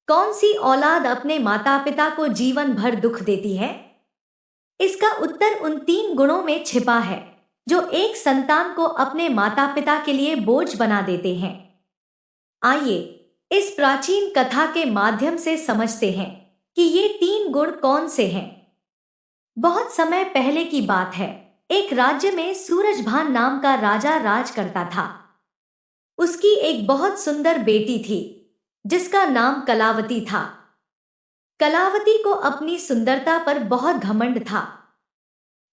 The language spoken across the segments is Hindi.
कौन सी औलाद अपने माता पिता को जीवन भर दुख देती है? इसका उत्तर उन 3 गुणों में छिपा है जो एक संतान को अपने माता पिता के लिए बोझ बना देते हैं। आइए इस प्राचीन कथा के माध्यम से समझते हैं कि ये 3 गुण कौन से हैं। बहुत समय पहले की बात है। एक राज्य में सूरजभान नाम का राजा राज करता था। उसकी एक बहुत सुंदर बेटी थी जिसका नाम कलावती था। कलावती को अपनी सुंदरता पर बहुत घमंड था।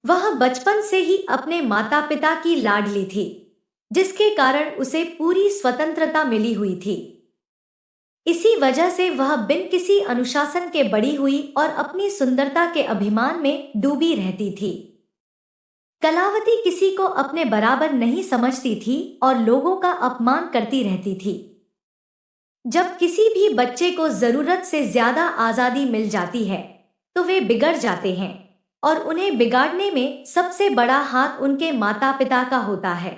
वह बचपन से ही अपने माता पिता की लाडली थी, जिसके कारण उसे पूरी स्वतंत्रता मिली हुई थी। इसी वजह से वह बिन किसी अनुशासन के बड़ी हुई और अपनी सुंदरता के अभिमान में डूबी रहती थी। कलावती किसी को अपने बराबर नहीं समझती थी और लोगों का अपमान करती रहती थी। जब किसी भी बच्चे को जरूरत से ज्यादा आजादी मिल जाती है तो वे बिगड़ जाते हैं और उन्हें बिगाड़ने में सबसे बड़ा हाथ उनके माता पिता का होता है।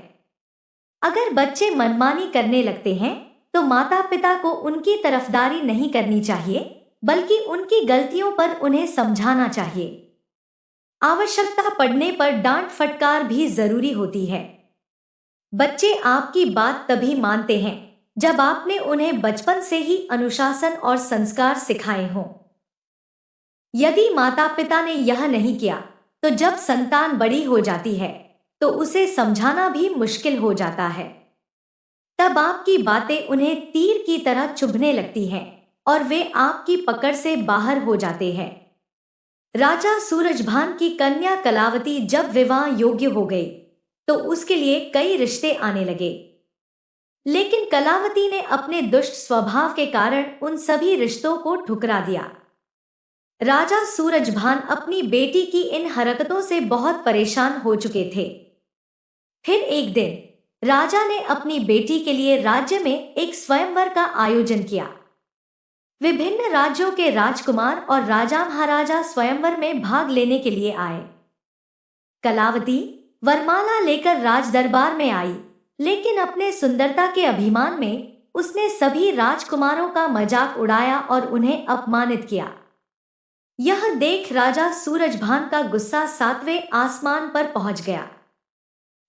अगर बच्चे मनमानी करने लगते हैं तो माता पिता को उनकी तरफदारी नहीं करनी चाहिए, बल्कि उनकी गलतियों पर उन्हें समझाना चाहिए। आवश्यकता पड़ने पर डांट फटकार भी जरूरी होती है। बच्चे आपकी बात तभी मानते हैं जब आपने उन्हें बचपन से ही अनुशासन और संस्कार सिखाए हों। यदि माता पिता ने यह नहीं किया तो जब संतान बड़ी हो जाती है तो उसे समझाना भी मुश्किल हो जाता है। तब आपकी बातें उन्हें तीर की तरह चुभने लगती हैं और वे आपकी पकड़ से बाहर हो जाते हैं। राजा सूरजभान की कन्या कलावती जब विवाह योग्य हो गई तो उसके लिए कई रिश्ते आने लगे, लेकिन कलावती ने अपने दुष्ट स्वभाव के कारण उन सभी रिश्तों को ठुकरा दिया। राजा सूरजभान अपनी बेटी की इन हरकतों से बहुत परेशान हो चुके थे। फिर एक दिन राजा ने अपनी बेटी के लिए राज्य में एक स्वयंवर का आयोजन किया। विभिन्न राज्यों के राजकुमार और राजा महाराजा स्वयंवर में भाग लेने के लिए आए। कलावती वरमाला लेकर राज दरबार में आई, लेकिन अपने सुंदरता के अभिमान में उसने सभी राजकुमारों का मजाक उड़ाया और उन्हें अपमानित किया। यह देख राजा सूरजभान का गुस्सा 7वें आसमान पर पहुंच गया।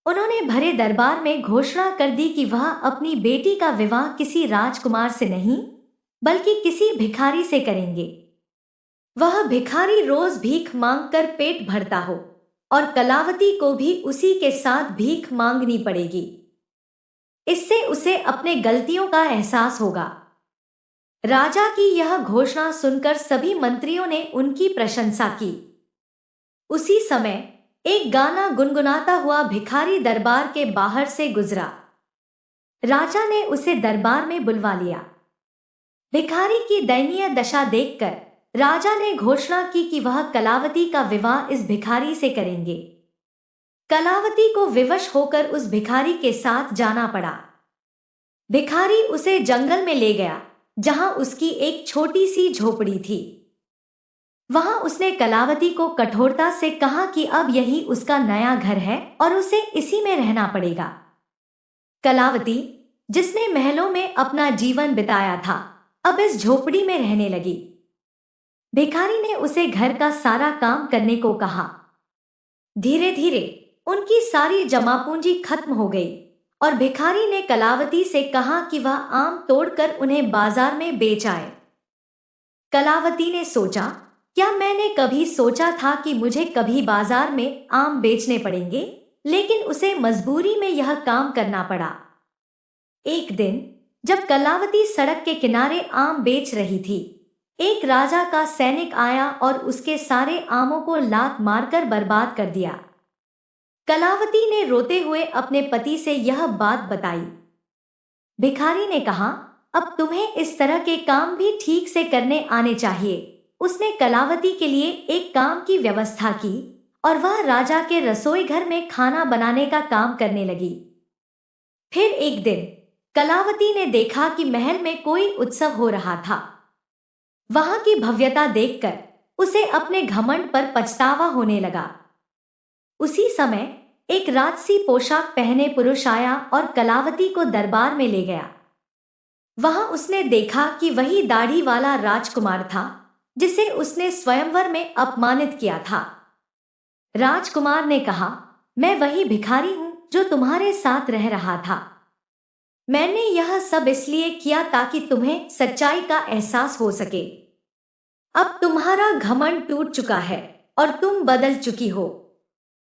उन्होंने भरे दरबार में घोषणा कर दी कि वह अपनी बेटी का विवाह किसी राजकुमार से नहीं बल्कि किसी भिखारी से करेंगे। वह भिखारी रोज भीख मांगकर पेट भरता हो और कलावती को भी उसी के साथ भीख मांगनी पड़ेगी। इससे उसे अपने गलतियों का एहसास होगा। राजा की यह घोषणा सुनकर सभी मंत्रियों ने उनकी प्रशंसा की। उसी समय एक गाना गुनगुनाता हुआ भिखारी दरबार के बाहर से गुजरा। राजा ने उसे दरबार में बुलवा लिया। भिखारी की दयनीय दशा देखकर राजा ने घोषणा की कि वह कलावती का विवाह इस भिखारी से करेंगे। कलावती को विवश होकर उस भिखारी के साथ जाना पड़ा। भिखारी उसे जंगल में ले गया, जहां उसकी एक छोटी सी झोपड़ी थी। वहां उसने कलावती को कठोरता से कहा कि अब यही उसका नया घर है और उसे इसी में रहना पड़ेगा। कलावती, जिसने महलों में अपना जीवन बिताया था, अब इस झोपड़ी में रहने लगी। भिखारी ने उसे घर का सारा काम करने को कहा। धीरे धीरे उनकी सारी जमा पूंजी खत्म हो गई और भिखारी ने कलावती से कहा कि वह आम तोड़कर उन्हें बाजार में बेच आए। कलावती ने सोचा, क्या मैंने कभी सोचा था कि मुझे कभी बाजार में आम बेचने पड़ेंगे? लेकिन उसे मजबूरी में यह काम करना पड़ा। एक दिन जब कलावती सड़क के किनारे आम बेच रही थी, एक राजा का सैनिक आया और उसके सारे आमों को लात मारकर बर्बाद कर दिया। कलावती ने रोते हुए अपने पति से यह बात बताई। भिखारी ने कहा, अब तुम्हें इस तरह के काम भी ठीक से करने आने चाहिए। उसने कलावती के लिए एक काम की व्यवस्था की और वह राजा के रसोई घर में खाना बनाने का काम करने लगी। फिर एक दिन कलावती ने देखा कि महल में कोई उत्सव हो रहा था। वहां की भव्यता देखकर उसे अपने घमंड पर पछतावा होने लगा। उसी समय एक राजसी पोशाक पहने पुरुष आया और कलावती को दरबार में ले गया। वहां उसने देखा कि वही दाढ़ी वाला राजकुमार था जिसे उसने स्वयंवर में अपमानित किया था। राजकुमार ने कहा, मैं वही भिखारी हूं जो तुम्हारे साथ रह रहा था। मैंने यह सब इसलिए किया ताकि तुम्हें सच्चाई का एहसास हो सके। अब तुम्हारा घमंड टूट चुका है और तुम बदल चुकी हो।